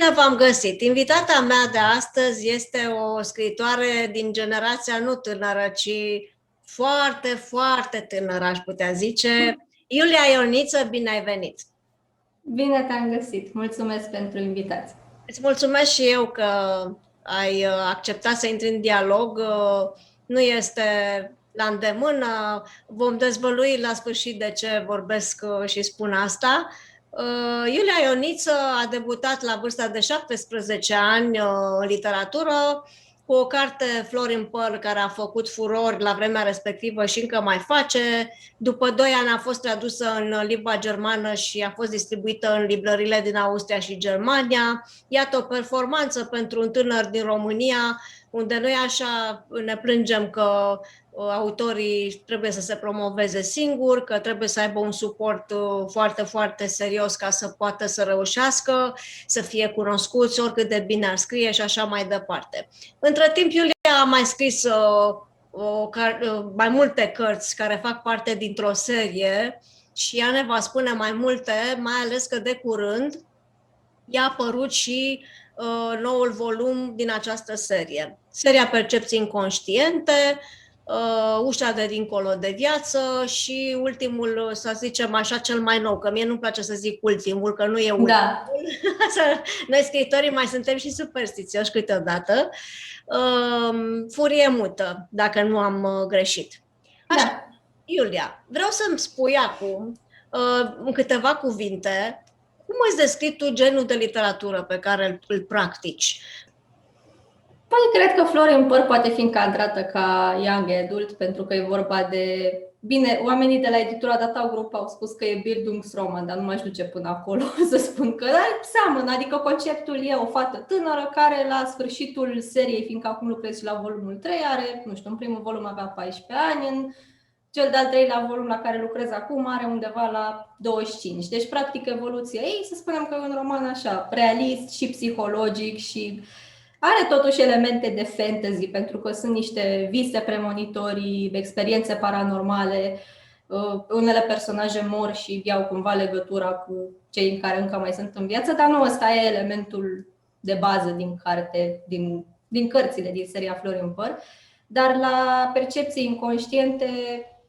Bine v-am găsit! Invitata mea de astăzi este o scriitoare din generația nu tânără, ci foarte, foarte tânără, aș putea zice. Iulia Ioniță, bine ai venit! Bine te-am găsit! Mulțumesc pentru invitație! Îți mulțumesc și eu că ai acceptat să intri în dialog. Nu este la îndemână. Vom dezvălui la sfârșit de ce vorbesc și spun asta. Iulia Ioniță a debutat la vârsta de 17 ani în literatură cu o carte Flori în păr care a făcut furori la vremea respectivă și încă mai face. După 2 ani a fost tradusă în limba germană și a fost distribuită în librările din Austria și Germania. Iată o performanță pentru un tânăr din România, unde noi așa ne plângem că autorii trebuie să se promoveze singuri, că trebuie să aibă un suport foarte, foarte serios ca să poată să reușească, să fie cunoscuți, oricât de bine ar scrie și așa mai departe. Între timp, Iulia a mai scris mai multe cărți care fac parte dintr-o serie și ea ne va spune mai multe, mai ales că de curând i-a apărut și noul volum din această serie. Seria Percepții inconștiente, Ușa de dincolo de viață și ultimul, să zicem așa, cel mai nou, că mie nu-mi place să zic ultimul, că nu e ultimul. Da. Noi scriitorii mai suntem și superstițioși câteodată. Furie mută, dacă nu am greșit. Așa, Da. Iulia, vreau să-mi spui acum, în câteva cuvinte, cum îți descrii tu genul de literatură pe care îl practici? Păi, cred că Flori în păr poate fi încadrată ca young adult, pentru că e vorba de... Bine, oamenii de la editura Data Group au spus că e Bildungsroman, dar nu mai știu ce până acolo să spun că seamănă, adică conceptul e o fată tânără care la sfârșitul seriei, fiindcă acum lucrez și la volumul 3, are, nu știu, în primul volum avea 14 ani, în cel de-al treilea volum la care lucrez acum are undeva la 25. Deci, practic, evoluția ei, să spunem că e un roman așa, realist și psihologic și are totuși elemente de fantasy, pentru că sunt niște vise premonitorii, experiențe paranormale, unele personaje mor și iau cumva legătura cu cei care încă mai sunt în viață, dar nu ăsta e elementul de bază din carte, din cărțile din seria Flori în păr. Dar la Percepții inconștiente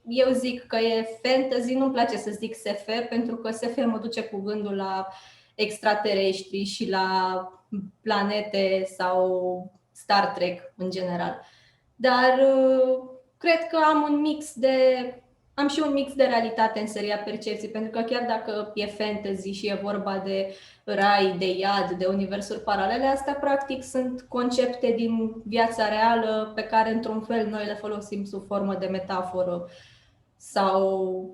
eu zic că e fantasy, nu-mi place să zic SF, pentru că SF mă duce cu gândul la extraterestri și la planete sau Star Trek în general. Dar cred că am și un mix de realitate în seria Percepții, pentru că chiar dacă e fantasy și e vorba de rai, de iad, de universuri paralele, astea practic sunt concepte din viața reală pe care într-un fel noi le folosim sub formă de metaforă sau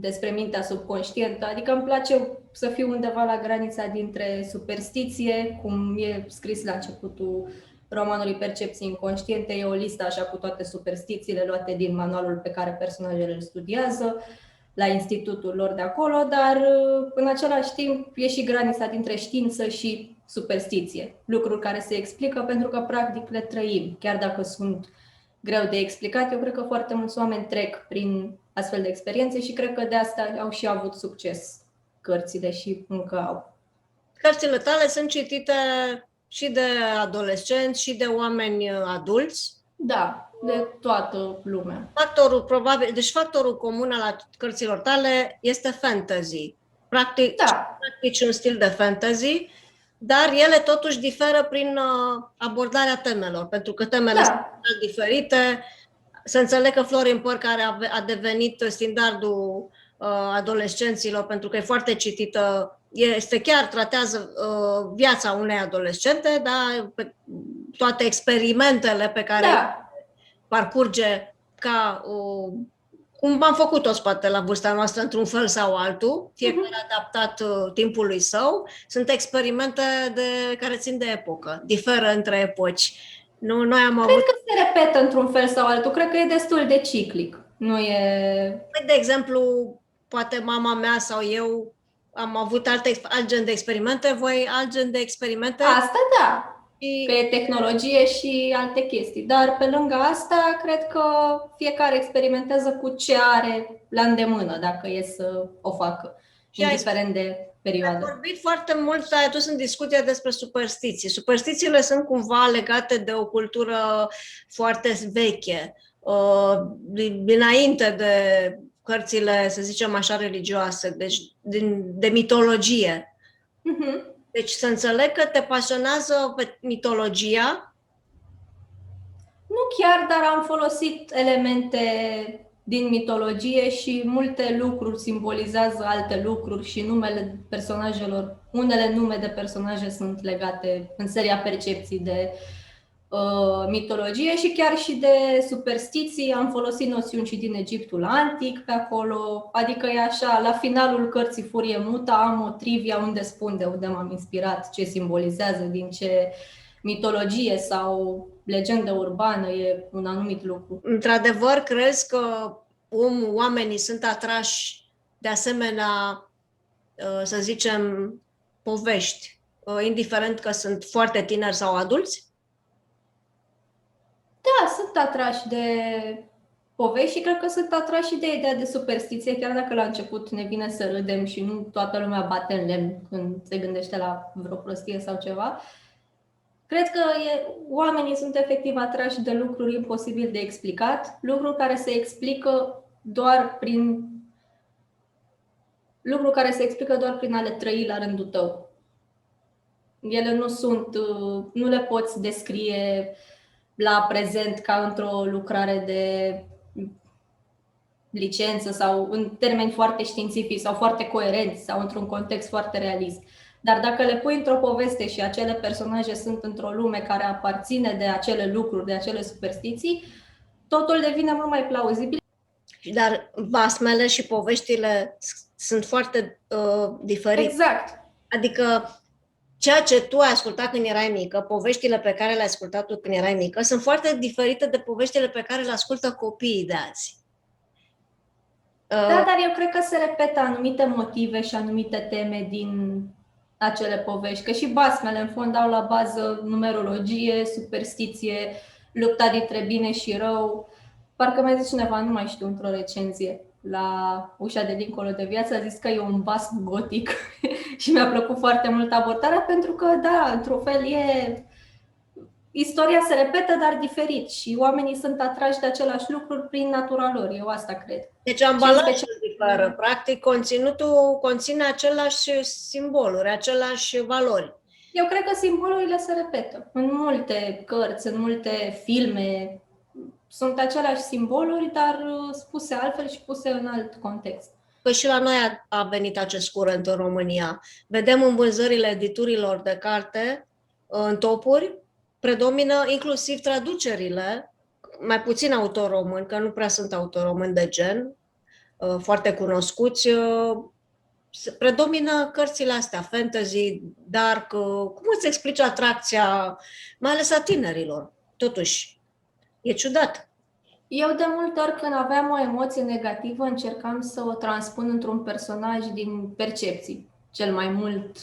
despre mintea subconștientă. Adică îmi place să fiu undeva la granița dintre superstiție, cum e scris la începutul romanului Percepții inconștiente, e o listă așa cu toate superstițiile luate din manualul pe care personajele îl studiază la institutul lor de acolo, dar în același timp e și granița dintre știință și superstiție. Lucruri care se explică pentru că practic le trăim, chiar dacă sunt greu de explicat. Eu cred că foarte mulți oameni trec prin astfel de experiențe și cred că de asta au și avut succes cărțile și încă au. Cărțile tale sunt citite și de adolescenți și de oameni adulți? Da, de toată lumea. Factorul comun al cărților tale este fantasy. Practic un stil de fantasy, dar ele totuși diferă prin abordarea temelor, pentru că temele sunt diferite. Să înțeleg că Flori în păr, care a devenit standardul adolescenților, pentru că e foarte citită, chiar tratează viața unei adolescente, da? Toate experimentele pe care parcurge ca cum am făcut toți poate la vârsta noastră, într-un fel sau altul, fiecare adaptat timpului său. Sunt experimente care țin de epocă, diferă între epoci. Cred că se repetă într-un fel sau altul, cred că e destul de ciclic. Nu e... De exemplu, poate mama mea sau eu am avut alt gen de experimente, voi alt gen de experimente? Asta da, că e tehnologie și alte chestii. Dar pe lângă asta, cred că fiecare experimentează cu ce are la îndemână, dacă e să o facă, indiferent de perioadă. Am vorbit foarte mult, ai adus în discuție despre superstiții. Superstițiile sunt cumva legate de o cultură foarte veche, dinainte de cărțile, să zicem așa, religioase, deci de mitologie. Deci să înțeleg că te pasionează pe mitologia. Nu chiar, dar am folosit elemente din mitologie și multe lucruri simbolizează alte lucruri și numele personajelor, unele nume de personaje sunt legate în seria Percepții de mitologie și chiar și de superstiții. Am folosit noțiuni și din Egiptul antic pe acolo, adică e așa, la finalul cărții Furie Muta am o trivia unde spun de unde m-am inspirat, ce simbolizează, din ce mitologie sau legendă urbană e un anumit lucru. Într-adevăr, crezi că oamenii sunt atrași de asemenea, să zicem, povești, indiferent că sunt foarte tineri sau adulți? Da, sunt atrași de povești și cred că sunt atrași și de ideea de superstiție, chiar dacă la început ne vine să râdem și nu toată lumea bate în lemn când se gândește la vreo prostie sau ceva. Cred că oamenii sunt efectiv atrași de lucruri imposibil de explicat, lucruri care se explică doar prin a le trăi la rândul tău. Ele nu le poți descrie la prezent ca într-o lucrare de licență sau în termeni foarte științifici sau foarte coerenți sau într-un context foarte realist. Dar dacă le pui într-o poveste și acele personaje sunt într-o lume care aparține de acele lucruri, de acele superstiții, totul devine mult mai plauzibil. Dar basmele și poveștile sunt foarte diferite. Exact. Adică ceea ce tu ai ascultat când erai mică, poveștile pe care le-ai ascultat tu când erai mică, sunt foarte diferite de poveștile pe care le ascultă copiii de azi. Da, dar eu cred că se repetă anumite motive și anumite teme din acele povești. Că și basmele, în fond, au la bază numerologie, superstiție, lupta dintre bine și rău. Parcă mi-a zis cineva, nu mai știu, într-o recenzie, la Ușa de dincolo de viață, a zis că e un basm gotic și mi-a plăcut foarte mult abordarea pentru că, da, într-un fel istoria se repetă, dar diferit și oamenii sunt atrași de același lucruri prin natura lor. Eu asta cred. Deci ambalajul diferă. Practic, conținutul conține aceleași simboluri, aceleași valori. Eu cred că simbolurile se repetă. În multe cărți, în multe filme, sunt aceleași simboluri, dar spuse altfel și puse în alt context. Păi și la noi a venit acest curent în România. Vedem în vânzările editurilor de carte, în topuri, predomină inclusiv traducerile, mai puțin autori români, că nu prea sunt autori români de gen, foarte cunoscuți, predomină cărțile astea, fantasy, dark. Cum îți explici atracția, mai ales a tinerilor? Totuși, e ciudat. Eu de multe ori când aveam o emoție negativă încercam să o transpun într-un personaj din Percepții, cel mai mult.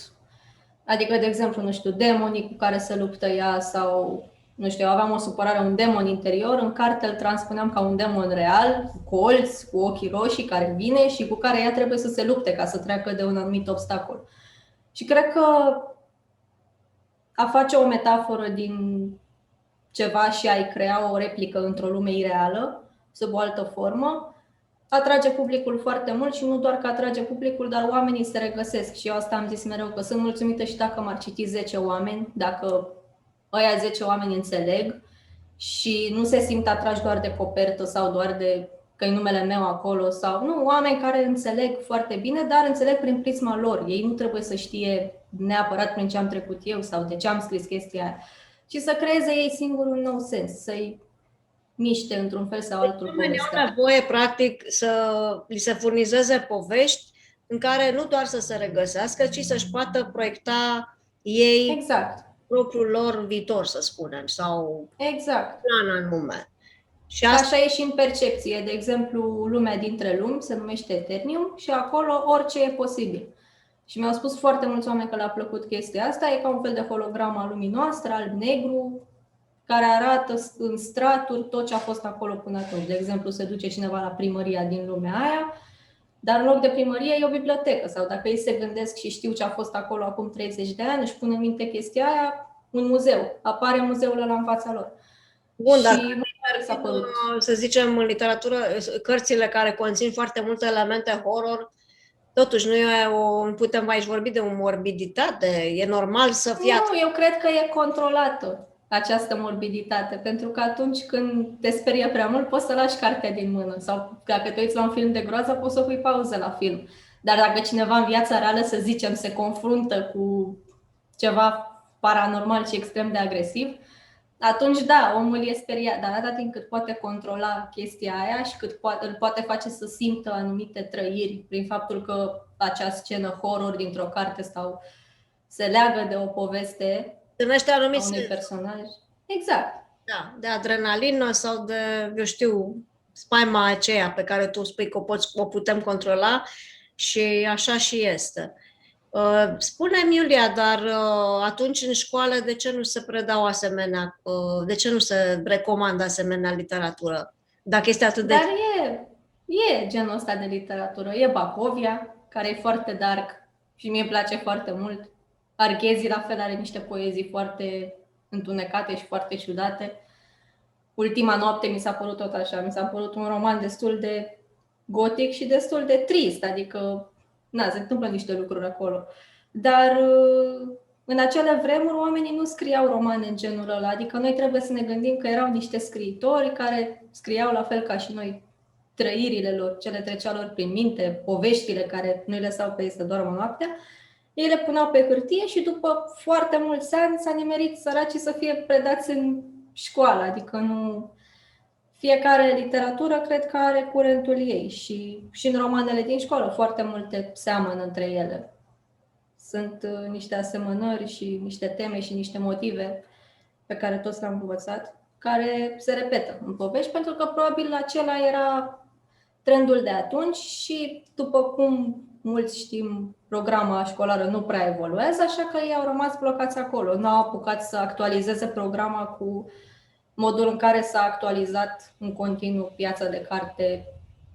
Adică, de exemplu, nu știu, demonii cu care se luptă ea sau, nu știu, eu aveam o supărare, un demon interior, în carte îl transpuneam ca un demon real, cu colți, cu ochii roșii, care vine și cu care ea trebuie să se lupte ca să treacă de un anumit obstacol. Și cred că a face o metaforă din ceva și a-i crea o replică într-o lume ireală, sub o altă formă, atrage publicul foarte mult și nu doar că atrage publicul, dar oamenii se regăsesc. Și eu asta am zis mereu, că sunt mulțumită și dacă m-ar citi 10 oameni, dacă ăia 10 oameni înțeleg și nu se simt atrași doar de copertă sau doar de că-i numele meu acolo sau nu, oameni care înțeleg foarte bine, dar înțeleg prin prisma lor. Ei nu trebuie să știe neapărat prin ce am trecut eu sau de ce am scris chestia aia, ci să creeze ei singur un nou sens, să-i miște într-un fel sau altul Oamenii povestea. au nevoie, practic, să li se furnizeze povești în care nu doar să se regăsească, ci să-și poată proiecta ei Exact. propriul lor viitor, să spunem, sau Exact. plan anume. Și Așa e și în Percepție. De exemplu, Lumea dintre lumi se numește Eternium și acolo orice e posibil. Și mi-au spus foarte mulți oameni că le-a plăcut chestia asta. E ca un fel de hologramă a lumii noastre, alb-negru, care arată în straturi tot ce a fost acolo până atunci. De exemplu, se duce cineva la primăria din lumea aia, Dar în loc de primărie e o bibliotecă. Sau dacă ei se gândesc și știu ce a fost acolo acum 30 de ani, își pun în minte chestia aia, un muzeu. Apare muzeul ăla în fața lor. Bun, dar Și mi s-a părut. să zicem, în literatură, cărțile care conțin foarte multe elemente horror, totuși nu putem aici vorbi de o morbiditate, e normal să fie... Nu, eu cred că e controlată această morbiditate, pentru că atunci când te sperie prea mult, poți să lași cartea din mână sau dacă te uiți la un film de groază, poți să pui pauză la film. Dar dacă cineva în viața reală, să zicem, se confruntă cu ceva paranormal și extrem de agresiv, atunci da, omul e speriat, dar atâta timp cât poate controla chestia aia și cât îl poate face să simtă anumite trăiri prin faptul că acea scenă horror dintr-o carte sau se leagă de o poveste Întâlnește a anumit unui personaj. Exact. Da, de adrenalină sau de, eu știu, spaima aceea pe care tu spui că o putem controla și așa și este. Spune-mi, Iulia, dar atunci în școală de ce nu se predau asemenea, de ce nu se recomandă asemenea literatură? Dacă este atât de... Dar e genul ăsta de literatură. E Bacovia, care e foarte dark și mie îmi place foarte mult. Arghezi, la fel, are niște poezii foarte întunecate și foarte ciudate. Ultima noapte mi s-a părut tot așa. Mi s-a părut un roman destul de gotic și destul de trist. Adică, se întâmplă niște lucruri acolo. Dar în acele vremuri oamenii nu scriau romane în genul ăla. Adică noi trebuie să ne gândim că erau niște scriitori care scriau la fel ca și noi trăirile lor, ce le trecea lor prin minte, poveștile care nu-i lăsau pe ei să doarmă noaptea. Ei le puneau pe hârtie și după foarte mulți ani s-a nimerit săracii să fie predați în școală. Adică nu... Fiecare literatură cred că are curentul ei și în romanele din școală foarte multe seamănă între ele. Sunt niște asemănări și niște teme și niște motive pe care toți le-am învățat, care se repetă în povești, pentru că probabil acela era trendul de atunci și după cum mulți știm, programa școlară nu prea evoluează, așa că ei au rămas blocați acolo. Nu au apucat să actualizeze programa cu modul în care s-a actualizat în continuu piața de carte,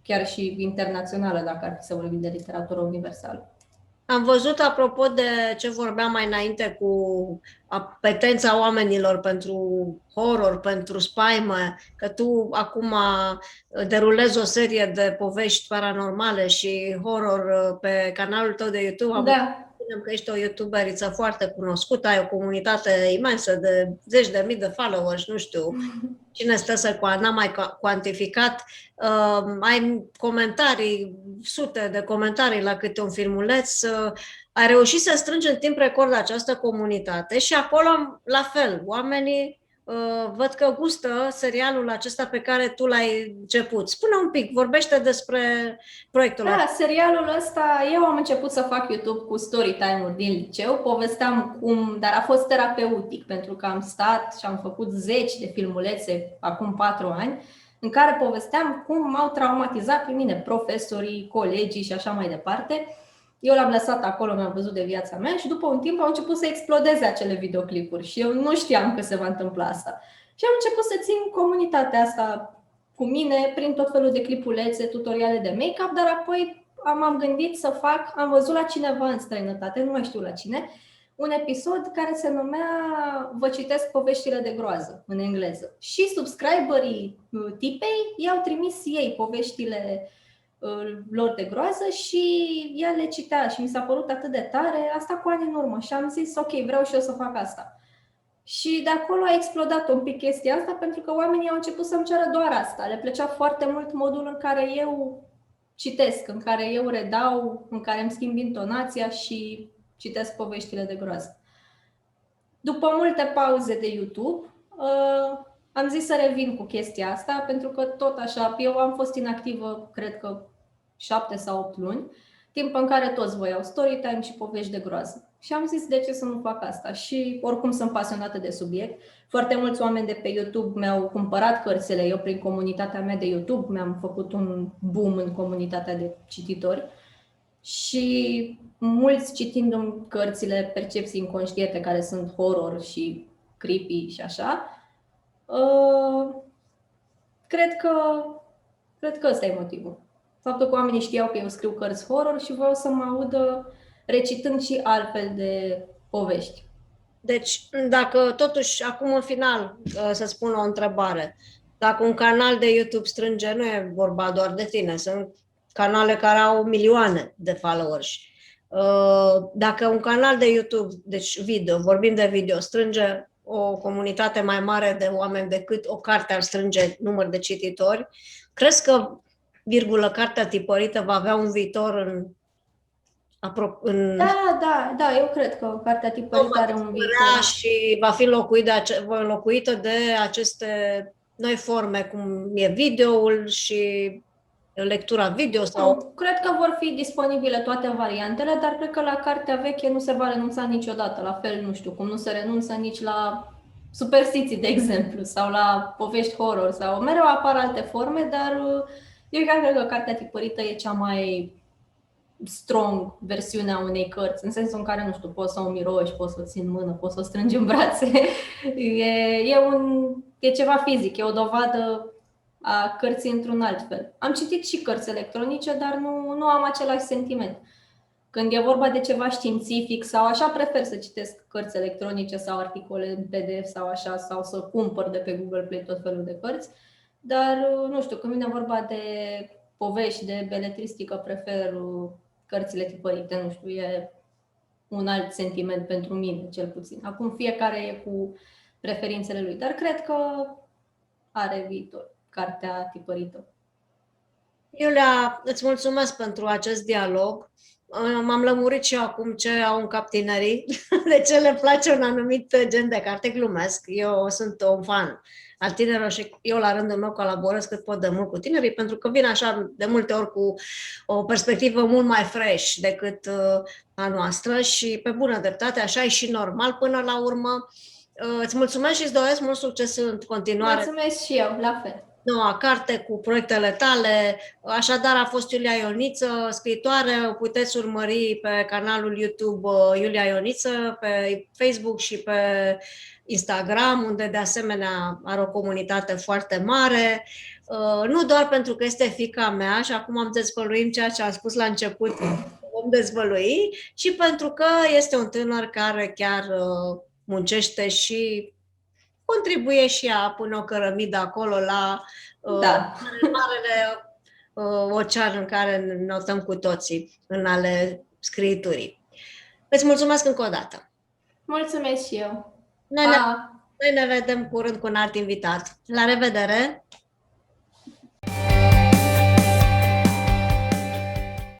chiar și internațională, dacă ar fi să vorbim de literatură universală. Am văzut, apropo de ce vorbeam mai înainte cu apetența oamenilor pentru horror, pentru spaimă, că tu acum derulezi o serie de povești paranormale și horror pe canalul tău de YouTube. Da. Spunem că ești o youtuberiță foarte cunoscută, ai o comunitate imensă de zeci de mii de followers, nu știu cine stă n-am mai cuantificat. Ai comentarii, sute de comentarii la câte un filmuleț. Ai reușit să strângi în timp record această comunitate și acolo, la fel, oamenii văd că gustă serialul acesta pe care tu l-ai început. Spune un pic, vorbește despre proiectul ăsta. Da, serialul ăsta, eu am început să fac YouTube cu story time-uri din liceu, povesteam dar a fost terapeutic, pentru că am stat și am făcut zeci de filmulețe acum 4 ani, în care povesteam cum m-au traumatizat pe mine profesorii, colegii și așa mai departe. Eu l-am lăsat acolo, mi-am văzut de viața mea și după un timp au început să explodeze acele videoclipuri și eu nu știam că se va întâmpla asta. Și am început să țin comunitatea asta cu mine prin tot felul de clipulețe, tutoriale de make-up, dar apoi m-am gândit să am văzut la cineva în străinătate, nu mai știu la cine, un episod care se numea Vă citesc poveștile de groază în engleză. Și subscriberii tipei i-au trimis ei poveștile lor de groază și ea le citea și mi s-a părut atât de tare, asta cu ani în urmă și am zis ok, vreau și eu să fac asta. Și de acolo a explodat un pic chestia asta pentru că oamenii au început să-mi ceară doar asta. Le plăcea foarte mult modul în care eu citesc, în care eu redau, în care îmi schimb intonația și citesc poveștile de groază. După multe pauze de YouTube, am zis să revin cu chestia asta pentru că tot așa, eu am fost inactivă, cred că 7 sau 8 luni, timp în care toți voiau storytime și povești de groază. Și am zis de ce să nu fac asta. Și oricum sunt pasionată de subiect. Foarte mulți oameni de pe YouTube mi-au cumpărat cărțile. Eu prin comunitatea mea de YouTube mi-am făcut un boom în comunitatea de cititori. Și mulți citindu-mi cărțile Percepții inconștiente, care sunt horror și creepy și așa, cred că ăsta e motivul. Faptul că oamenii știau că eu scriu cărți horror și voiau să mă audă recitând și altfel de povești. Deci, dacă totuși, acum în final, să spun o întrebare, dacă un canal de YouTube strânge, nu e vorba doar de tine, sunt canale care au milioane de followers. Dacă un canal de YouTube, deci video, vorbim de video, strânge o comunitate mai mare de oameni decât o carte ar strânge număr de cititori, crezi că, virgulă, cartea tipărită va avea un viitor în Da, eu cred că cartea tipărită are un viitor. și va fi înlocuită de aceste noi forme, cum e videoul și lectura video sau... Cred că vor fi disponibile toate variantele, dar cred că la cartea veche nu se va renunța niciodată. La fel, nu știu, cum nu se renunță nici la superstiții, de exemplu, sau la povești horror, sau mereu apar alte forme, dar eu chiar cred că cartea tipărită e cea mai strong versiunea unei cărți, în sensul în care, nu știu, poți să o miroși, poți să o ții în mână, poți să o strângi în brațe. E ceva fizic, e o dovadă a cărții într-un alt fel. Am citit și cărți electronice, dar nu am același sentiment. Când e vorba de ceva științific sau așa, prefer să citesc cărți electronice sau articole în PDF sau așa, sau să cumpăr de pe Google Play tot felul de cărți. Dar, nu știu, când vine vorba de povești, de beletristică, prefer cărțile tipărite, nu știu, e un alt sentiment pentru mine, cel puțin. Acum fiecare e cu preferințele lui, dar cred că are viitor cartea tipărită. Iulia, îți mulțumesc pentru acest dialog. M-am lămurit și eu acum ce au în cap tinerii, de ce le place un anumit gen de carte, glumesc. Eu sunt un fan al tinerilor și eu la rândul meu colaborez cât pot de mult cu tinerii, pentru că vin așa de multe ori cu o perspectivă mult mai fresh decât a noastră și pe bună dreptate, așa e și normal până la urmă. Îți mulțumesc și îți doresc mult succes în continuare. Mulțumesc și eu, la fel. Noua carte cu proiectele tale. Așadar a fost Iulia Ioniță, scriitoare. O puteți urmări pe canalul YouTube Iulia Ioniță, pe Facebook și pe Instagram, unde de asemenea are o comunitate foarte mare. Nu doar pentru că este fiica mea și acum am dezvăluit ceea ce am spus la început, vom dezvălui, și pentru că este un tânăr care chiar muncește și contribuie și ea, pune o cărămidă acolo la marele ocean în care ne notăm cu toții în ale scriiturii. Îți mulțumesc încă o dată. Mulțumesc și eu. Noi ne vedem curând cu un alt invitat. La revedere!